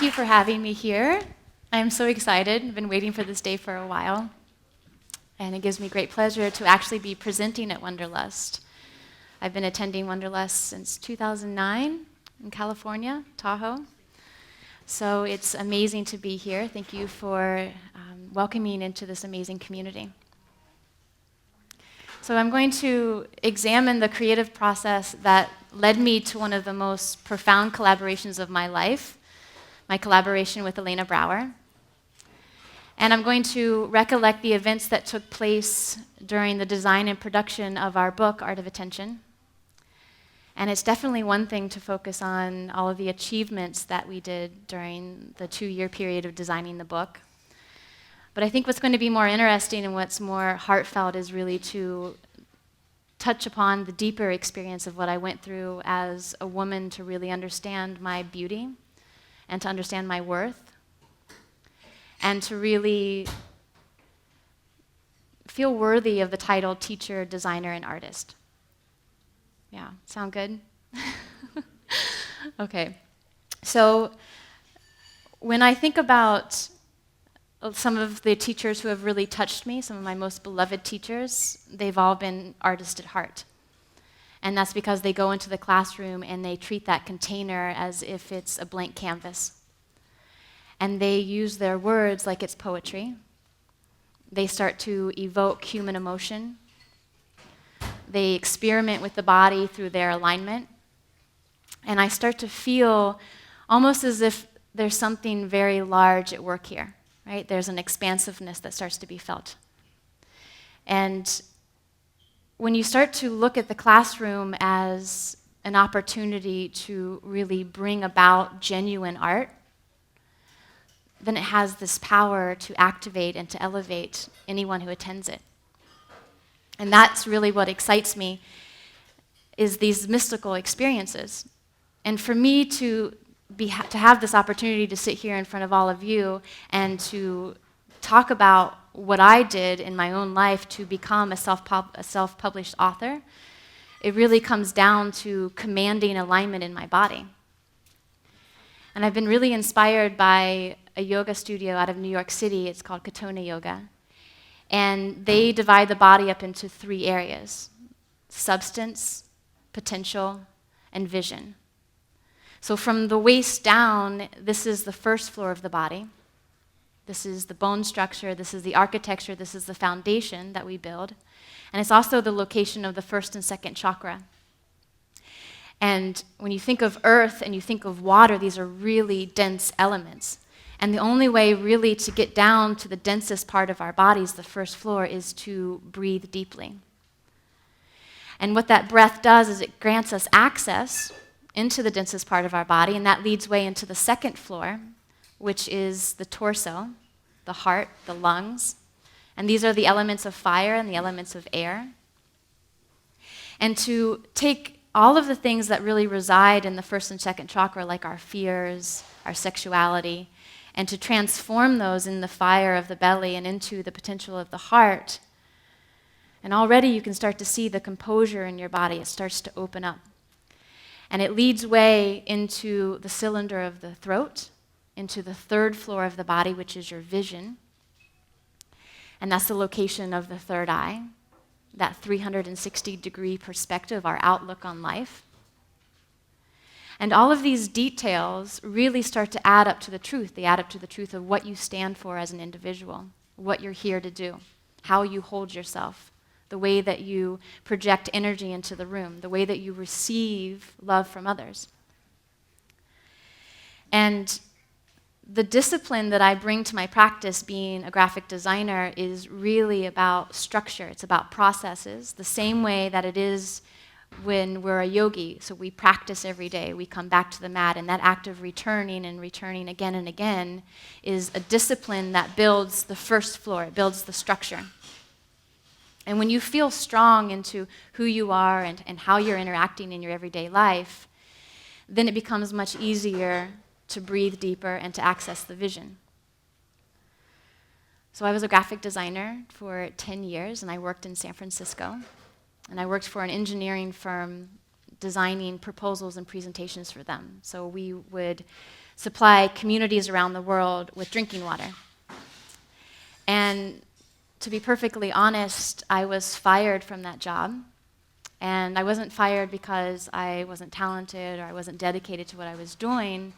you for having me here. I'm so excited. I've been waiting for this day for a while. And it gives me great pleasure to actually be presenting at Wanderlust. I've been attending Wanderlust since 2009 in California, Tahoe. So it's amazing to be here. Thank you for welcoming me into this amazing community. So I'm going to examine the creative process that led me to one of the most profound collaborations of my life, my collaboration with Elena Brower. And I'm going to recollect the events that took place during the design and production of our book, Art of Attention. And it's definitely one thing to focus on all of the achievements that we did during the 2-year period of designing the book. But I think what's going to be more interesting and what's more heartfelt is really to touch upon the deeper experience of what I went through as a woman to really understand my beauty and to understand my worth and to really feel worthy of the title teacher, designer, and artist. Yeah, sound good? Okay. So when I think about some of the teachers who have really touched me, some of my most beloved teachers, they've all been artists at heart. And that's because they go into the classroom and they treat that container as if it's a blank canvas. And they use their words like it's poetry. They start to evoke human emotion. They experiment with the body through their alignment. And I start to feel almost as if there's something very large at work here. Right? There's an expansiveness that starts to be felt. And when you start to look at the classroom as an opportunity to really bring about genuine art, then it has this power to activate and to elevate anyone who attends it. And that's really what excites me, is these mystical experiences. And for me to have this opportunity to sit here in front of all of you and to talk about what I did in my own life to become a self-published author, it really comes down to commanding alignment in my body. And I've been really inspired by a yoga studio out of New York City. It's called Katonah Yoga. And they divide the body up into 3 areas: substance, potential, and vision. So from the waist down, this is the first floor of the body. This is the bone structure, this is the architecture, this is the foundation that we build. And it's also the location of the first and second chakra. And when you think of earth and you think of water, these are really dense elements. And the only way really to get down to the densest part of our bodies, the first floor, is to breathe deeply. And what that breath does is it grants us access into the densest part of our body, and that leads way into the second floor, which is the torso, the heart, the lungs. And these are the elements of fire and the elements of air. And to take all of the things that really reside in the first and second chakra, like our fears, our sexuality, and to transform those in the fire of the belly and into the potential of the heart. And already you can start to see the composure in your body. It starts to open up. And it leads way into the cylinder of the throat, into the third floor of the body, which is your vision. And that's the location of the third eye, that 360-degree perspective, our outlook on life. And all of these details really start to add up to the truth. They add up to the truth of what you stand for as an individual, what you're here to do, how you hold yourself, the way that you project energy into the room, the way that you receive love from others. And the discipline that I bring to my practice being a graphic designer is really about structure. It's about processes, the same way that it is when we're a yogi. So we practice every day. We come back to the mat, and that act of returning and returning again and again is a discipline that builds the first floor. It builds the structure. And when you feel strong into who you are and how you're interacting in your everyday life, then it becomes much easier to breathe deeper and to access the vision. So I was a graphic designer for 10 years, and I worked in San Francisco. And I worked for an engineering firm designing proposals and presentations for them. So we would supply communities around the world with drinking water. And to be perfectly honest, I was fired from that job. And I wasn't fired because I wasn't talented or I wasn't dedicated to what I was doing.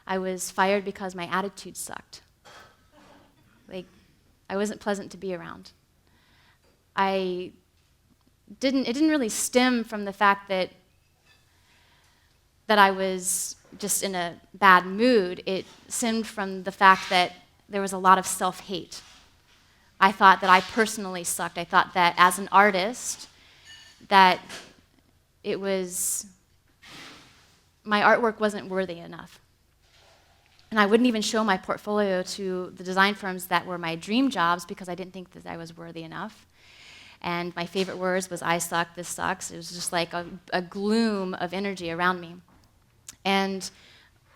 I was fired because my attitude sucked. Like, I wasn't pleasant to be around. It didn't really stem from the fact that I was just in a bad mood. It stemmed from the fact that there was a lot of self-hate. I thought that I personally sucked. I thought that as an artist, that my artwork wasn't worthy enough. And I wouldn't even show my portfolio to the design firms that were my dream jobs because I didn't think that I was worthy enough. And my favorite words was, I suck, this sucks. It was just like a gloom of energy around me. And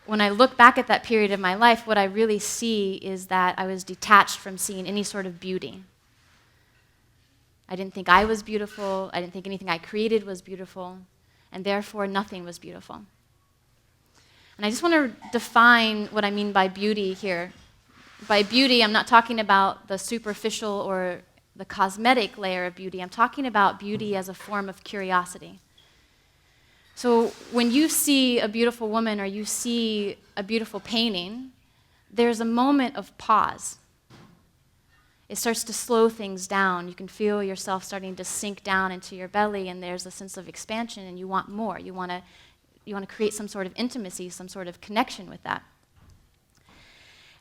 when I look back at that period of my life, what I really see is that I was detached from seeing any sort of beauty. I didn't think I was beautiful. I didn't think anything I created was beautiful. And therefore, nothing was beautiful. And I just want to define what I mean by beauty here. By beauty, I'm not talking about the superficial or the cosmetic layer of beauty. I'm talking about beauty as a form of curiosity. So when you see a beautiful woman or you see a beautiful painting, there's a moment of pause. It starts to slow things down. You can feel yourself starting to sink down into your belly, and there's a sense of expansion, and you want more. You want to create some sort of intimacy, some sort of connection with that.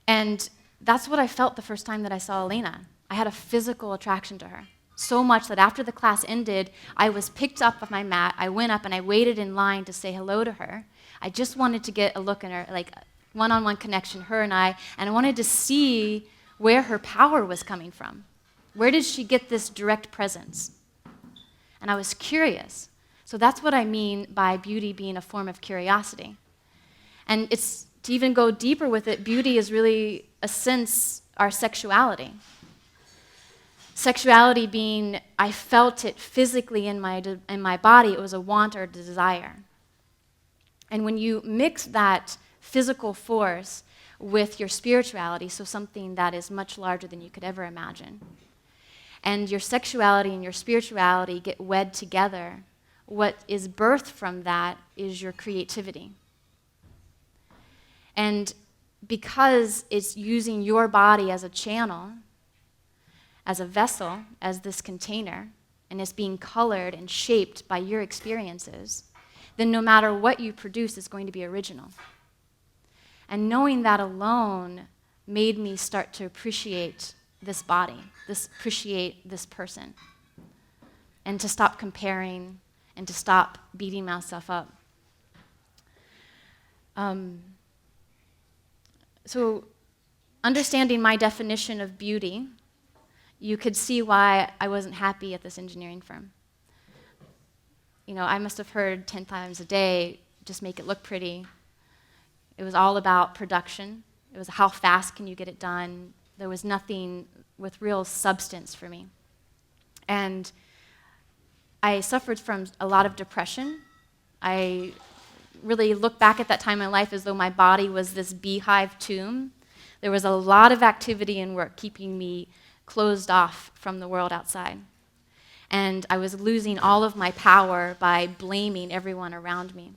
And that's what I felt the first time that I saw Elena. I had a physical attraction to her. So much that after the class ended, I was picked up off my mat, I went up and I waited in line to say hello to her. I just wanted to get a look in her, like one-on-one connection, her and I wanted to see where her power was coming from. Where did she get this direct presence? And I was curious. So that's what I mean by beauty being a form of curiosity. And it's to even go deeper with it, beauty is really a sense, our sexuality. Sexuality being, I felt it physically in my body. It was a want or a desire. And when you mix that physical force with your spirituality, so something that is much larger than you could ever imagine, and your sexuality and your spirituality get wed together, what is birthed from that is your creativity. And because it's using your body as a channel, as a vessel, as this container, and it's being colored and shaped by your experiences, then no matter what you produce, it's going to be original. And knowing that alone made me start to appreciate this body, appreciate this person, and to stop comparing and to stop beating myself up. So understanding my definition of beauty, you could see why I wasn't happy at this engineering firm. I must have heard 10 times a day, just make it look pretty. It was all about production. It was how fast can you get it done. There was nothing with real substance for me. And I suffered from a lot of depression. I really look back at that time in my life as though my body was this beehive tomb. There was a lot of activity and work keeping me closed off from the world outside. And I was losing all of my power by blaming everyone around me.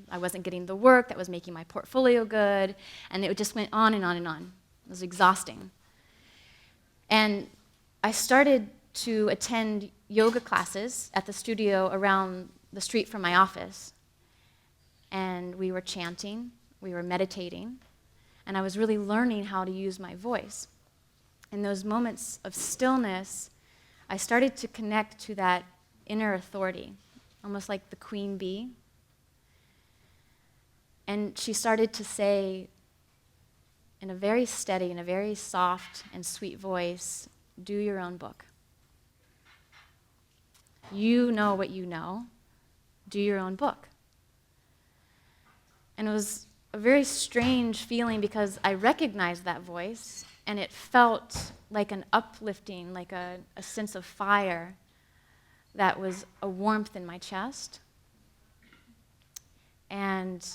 I wasn't getting the work that was making my portfolio good, and it just went on and on and on. It was exhausting. And I started to attend yoga classes at the studio around the street from my office. And we were chanting, we were meditating, and I was really learning how to use my voice. In those moments of stillness, I started to connect to that inner authority, almost like the queen bee. And she started to say, in a very steady, in a very soft and sweet voice, do your own book. You know what you know. Do your own book. And it was a very strange feeling because I recognized that voice, and it felt like an uplifting, like a sense of fire that was a warmth in my chest. And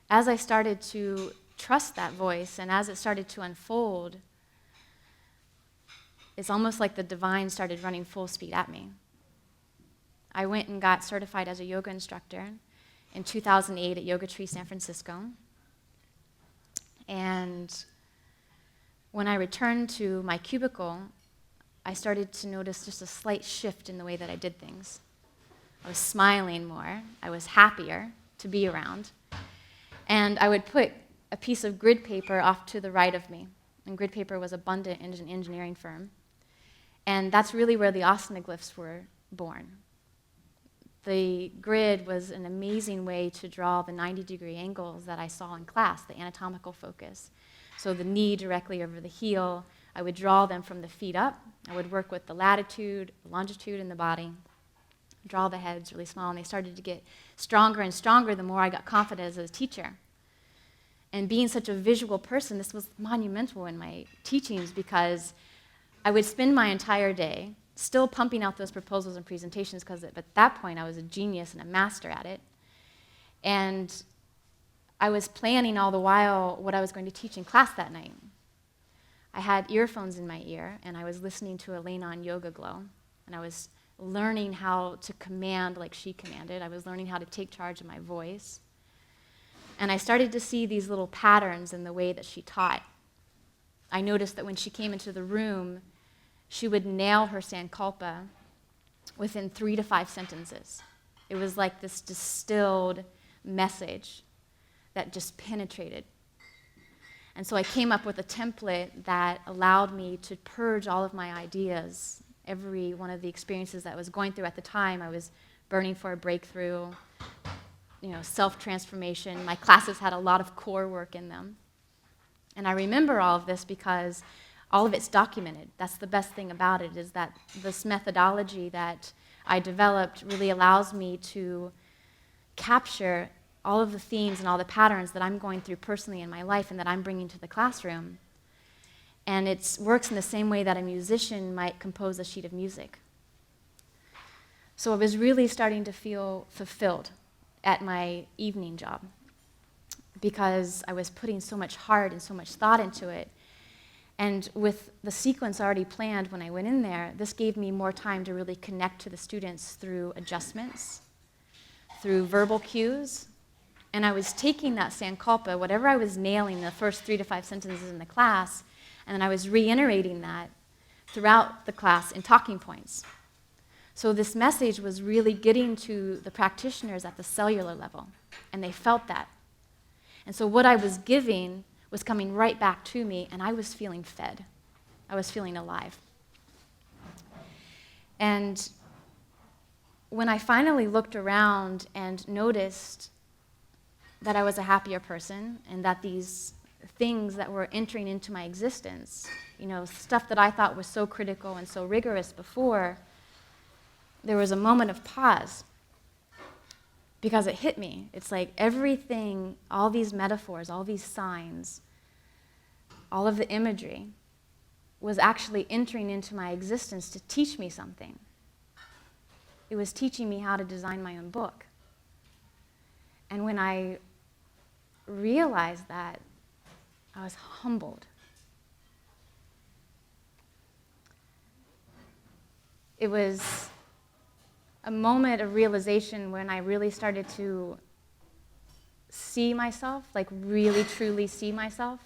as I started to trust that voice and as it started to unfold, it's almost like the divine started running full speed at me. I went and got certified as a yoga instructor in 2008 at Yoga Tree, San Francisco. And when I returned to my cubicle, I started to notice just a slight shift in the way that I did things. I was smiling more. I was happier to be around. And I would put a piece of grid paper off to the right of me. And grid paper was abundant in an engineering firm. And that's really where the asana glyphs were born. The grid was an amazing way to draw the 90-degree angles that I saw in class, the anatomical focus. So the knee directly over the heel, I would draw them from the feet up. I would work with the latitude, longitude in the body, draw the heads really small, and they started to get stronger and stronger the more I got confident as a teacher. And being such a visual person, this was monumental in my teachings because I would spend my entire day still pumping out those proposals and presentations because at that point I was a genius and a master at it. And I was planning all the while what I was going to teach in class that night. I had earphones in my ear, and I was listening to Elena on Yoga Glow, and I was learning how to command like she commanded. I was learning how to take charge of my voice. And I started to see these little patterns in the way that she taught. I noticed that when she came into the room, she would nail her sankalpa within 3 to 5 sentences. It was like this distilled message that just penetrated. And so I came up with a template that allowed me to purge all of my ideas. Every one of the experiences that I was going through at the time, I was burning for a breakthrough, self-transformation. My classes had a lot of core work in them. And I remember all of this because all of it's documented. That's the best thing about it, is that this methodology that I developed really allows me to capture all of the themes and all the patterns that I'm going through personally in my life and that I'm bringing to the classroom. And it works in the same way that a musician might compose a sheet of music. So I was really starting to feel fulfilled at my evening job because I was putting so much heart and so much thought into it. And with the sequence already planned when I went in there, this gave me more time to really connect to the students through adjustments, through verbal cues. And I was taking that sankalpa, whatever I was nailing the first 3 to 5 sentences in the class, and then I was reiterating that throughout the class in talking points. So this message was really getting to the practitioners at the cellular level, and they felt that. And so what I was giving was coming right back to me, and I was feeling fed. I was feeling alive. And when I finally looked around and noticed that I was a happier person and that these things that were entering into my existence, stuff that I thought was so critical and so rigorous before, there was a moment of pause because it hit me. It's like everything, all these metaphors, all these signs, all of the imagery was actually entering into my existence to teach me something. It was teaching me how to design my own book. And when I realized that, I was humbled. It was a moment of realization when I really started to see myself, like really truly see myself.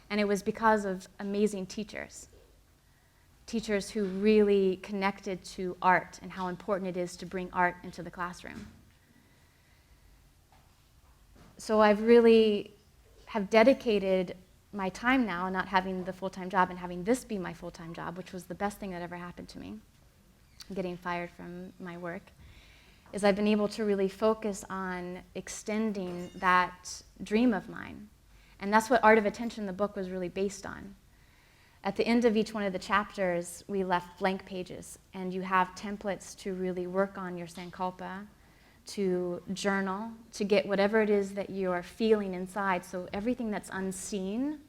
And it was because of amazing teachers who really connected to art and how important it is to bring art into the classroom. So I've really have dedicated my time now, not having the full-time job and having this be my full-time job, which was the best thing that ever happened to me, getting fired from my work, is I've been able to really focus on extending that dream of mine. And that's what Art of Attention, the book, was really based on. At the end of each one of the chapters, we left blank pages, and you have templates to really work on your sankalpa, to journal, to get whatever it is that you are feeling inside. So everything that's unseen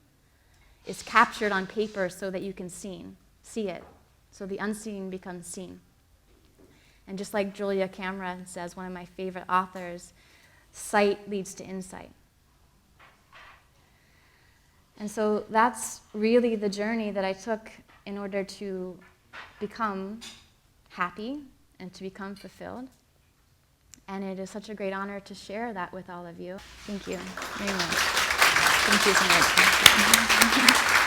is captured on paper so that you can see it. So the unseen becomes seen. And just like Julia Cameron says, one of my favorite authors, sight leads to insight. And so that's really the journey that I took in order to become happy and to become fulfilled. And it is such a great honor to share that with all of you. Thank you very much. Thank you so much.